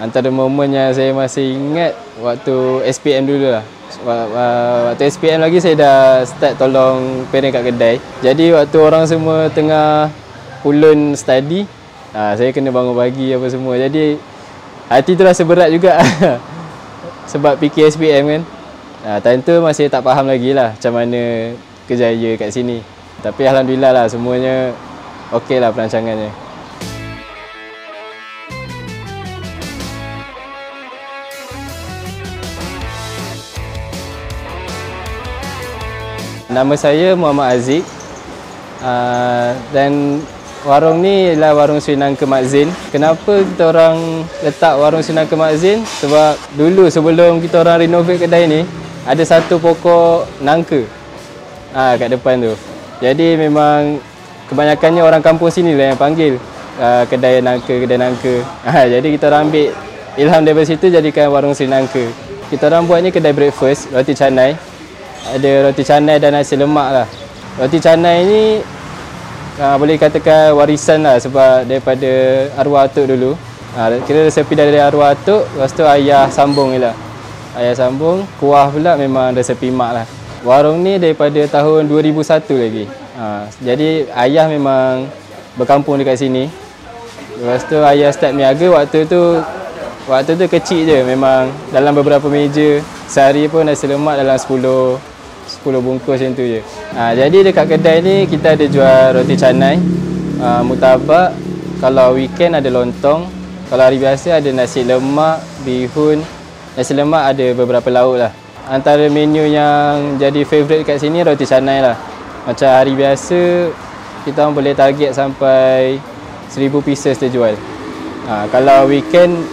Antara momen yang saya masih ingat waktu SPM dulu lah. Waktu SPM lagi saya dah start tolong parent kat kedai. Jadi waktu orang semua tengah ulun study, saya kena bangun pagi apa semua. Jadi hati tu rasa berat juga sebab fikir SPM kan. Time tu masih tak faham lagi lah macam mana kerjaya kat sini. Tapi alhamdulillah lah, semuanya okey lah perancangannya. Nama saya Muhammad Aziz dan warung ni ialah warung Sri Nangka Mak Zain. Kenapa kita orang letak warung Sri Nangka Mak Zain? Sebab dulu sebelum kita orang renovate kedai ni, ada satu pokok nangka kat depan tu. Jadi memang kebanyakannya orang kampung sini lah yang panggil kedai nangka. Jadi kita orang ambil ilham daripada situ, jadikan warung Sri Nangka. Kita orang buat ni kedai breakfast, roti canai. Ada roti canai dan nasi lemak lah. Roti canai ni boleh katakan warisan lah sebab daripada arwah atuk dulu. Kira resepi dari arwah atuk, lepas tu ayah sambung je lah. Ayah sambung, kuah pula memang resepi mak lah. Warung ni daripada tahun 2001 lagi. Jadi ayah memang berkampung dekat sini. Lepas tu ayah start niaga waktu tu kecil je, memang dalam beberapa meja. Sehari pun nasi lemak dalam 10 bungkus macam tu je. Jadi dekat kedai ni kita ada jual roti canai, murtabak. Kalau weekend ada lontong. Kalau hari biasa ada nasi lemak, bihun. Nasi lemak ada beberapa lauk lah. Antara menu yang jadi favourite kat sini roti canai lah. Macam hari biasa kita boleh target sampai 1000 pieces terjual. Kalau weekend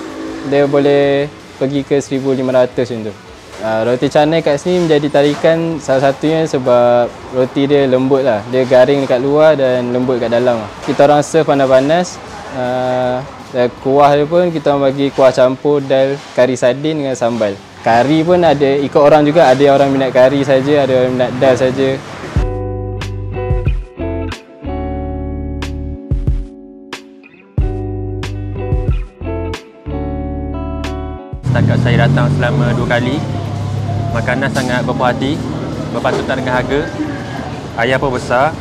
dia boleh pergi ke 1500 macam tu. Roti canai kat sini menjadi tarikan salah satunya sebab roti dia lembut lah. Dia garing dekat luar dan lembut kat dalam. Kita orang serve panas-panas. Dan kuah dia pun kita orang bagi kuah campur dal kari sardin dengan sambal. Kari pun ada ikut orang juga. Ada orang minat kari saja, ada orang minat dal saja. Setakat saya datang selama 2 kali, makanan sangat berpuas hati, berpatutan dengan harga. Ayam pun besar.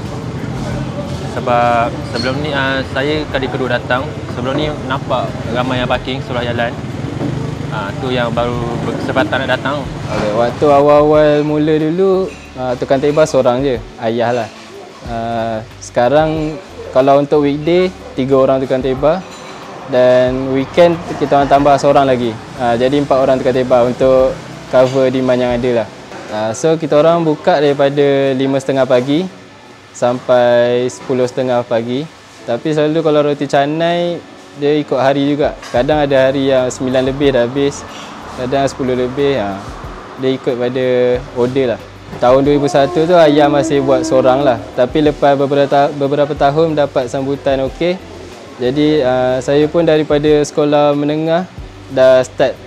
Sebab sebelum ni saya kali kedua datang. Sebelum ni nampak ramai yang parking sebelah jalan. Tu yang baru berkesempatan nak datang. Waktu awal-awal mula dulu, tukang tebal seorang je, ayah lah. Sekarang kalau untuk weekday 3 orang tukang tebal. Dan weekend kita orang tambah seorang lagi. Jadi 4 orang tukang tebal untuk cover demand yang ada lah. So kita orang buka daripada 5.30 pagi sampai 10.30 pagi. Tapi selalu kalau roti canai dia ikut hari juga. Kadang ada hari yang 9 lebih dah habis, kadang 10 lebih. Dia ikut pada order lah. Tahun 2001 tu ayah masih buat seorang lah. Tapi lepas beberapa tahun dapat sambutan okey. Jadi saya pun daripada sekolah menengah dah start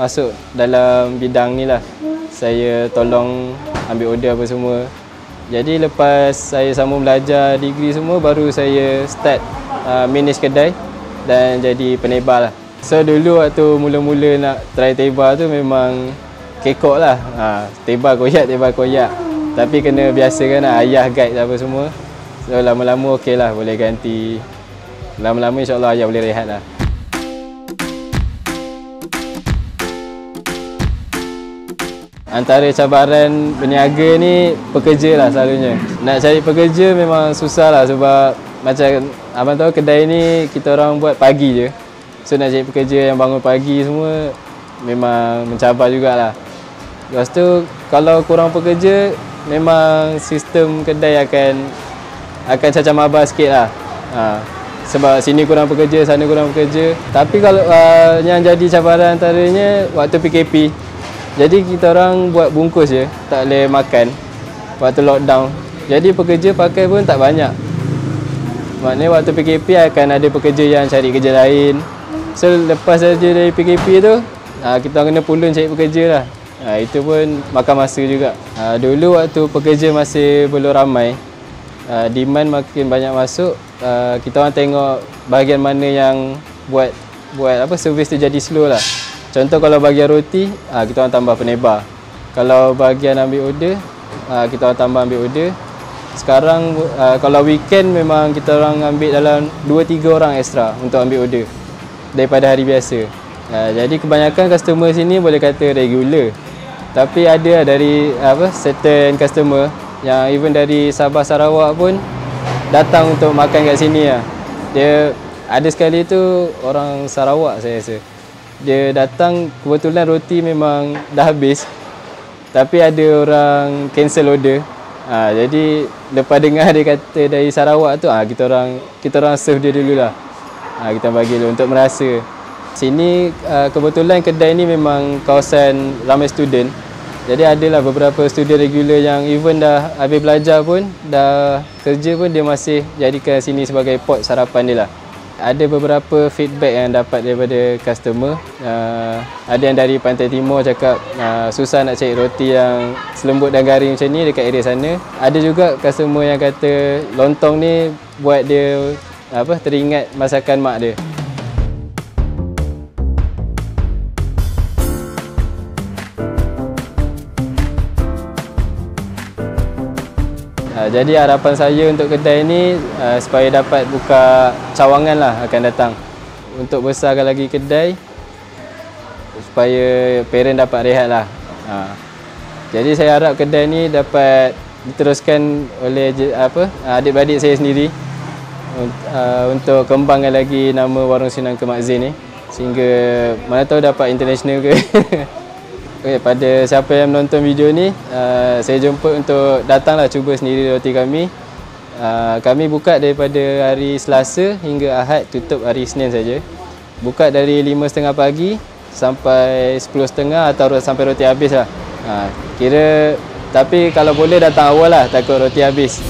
masuk dalam bidang ni lah. Saya tolong ambil order apa semua. Jadi lepas saya sambung belajar degree semua, baru saya start manage kedai dan jadi penebal lah. So dulu waktu mula-mula nak try tebal tu memang kekok lah. Tebal koyak. Tapi kena biasakan lah, ayah guide apa semua. So lama-lama okey lah, boleh ganti. Lama-lama insyaAllah ayah boleh rehat lah. Antara cabaran berniaga ni pekerja lah selalunya. Nak cari pekerja memang susah lah sebab macam abang tahu kedai ni kita orang buat pagi je. So nak cari pekerja yang bangun pagi semua memang mencabar jugalah. Lepas tu kalau kurang pekerja memang sistem kedai akan cacah mabar sikit lah. Sebab sini kurang pekerja, sana kurang pekerja. Tapi kalau yang jadi cabaran antaranya waktu PKP. Jadi kita orang buat bungkus je, tak boleh makan waktu lockdown. Jadi pekerja pakai pun tak banyak. Maknanya waktu PKP akan ada pekerja yang cari kerja lain. So lepas saja dari PKP tu, kita kena pulun cari pekerja lah. Itu pun makan masa juga. Dulu waktu pekerja masih belum ramai, demand makin banyak masuk. Kita orang tengok bahagian mana yang buat buat servis tu jadi slow lah. Contoh kalau bahagian roti, kita orang tambah penebar. Kalau bahagian ambil order, kita orang tambah ambil order. Sekarang kalau weekend memang kita orang ambil dalam 2-3 orang extra untuk ambil order daripada hari biasa. Jadi kebanyakan customer sini boleh kata regular. Tapi ada dari certain customer yang even dari Sabah Sarawak pun datang untuk makan kat sini lah. Dia ada sekali tu orang Sarawak saya rasa. Dia datang kebetulan roti memang dah habis. Tapi ada orang cancel order. Jadi lepas dengar dia kata dari Sarawak tu, kita orang serve dia dululah. Kita bagi dulu untuk merasa. Sini kebetulan kedai ni memang kawasan ramai student. Jadi adalah beberapa student regular yang even dah habis belajar pun, dah kerja pun dia masih jadikan sini sebagai pot sarapan dia lah. Ada beberapa feedback yang dapat daripada customer. Ada yang dari Pantai Timur cakap susah nak cari roti yang selembut dan garing macam ni dekat area sana. Ada juga customer yang kata lontong ni buat dia teringat masakan mak dia. Jadi harapan saya untuk kedai ni supaya dapat buka cawangan lah akan datang untuk besarkan lagi kedai supaya parent dapat rehat lah. Jadi saya harap kedai ni dapat diteruskan oleh adik-beradik saya sendiri untuk kembangkan lagi nama Warung Senang ke Mak Zain ni sehingga mana tahu dapat international ke. Okay, pada siapa yang menonton video ni, saya jemput untuk datanglah cuba sendiri roti kami. Kami buka daripada hari Selasa hingga Ahad, tutup hari Isnin saja. Buka dari 5.30 pagi sampai 10.30 atau sampai roti habis lah. Tapi kalau boleh datang awal lah, takut roti habis.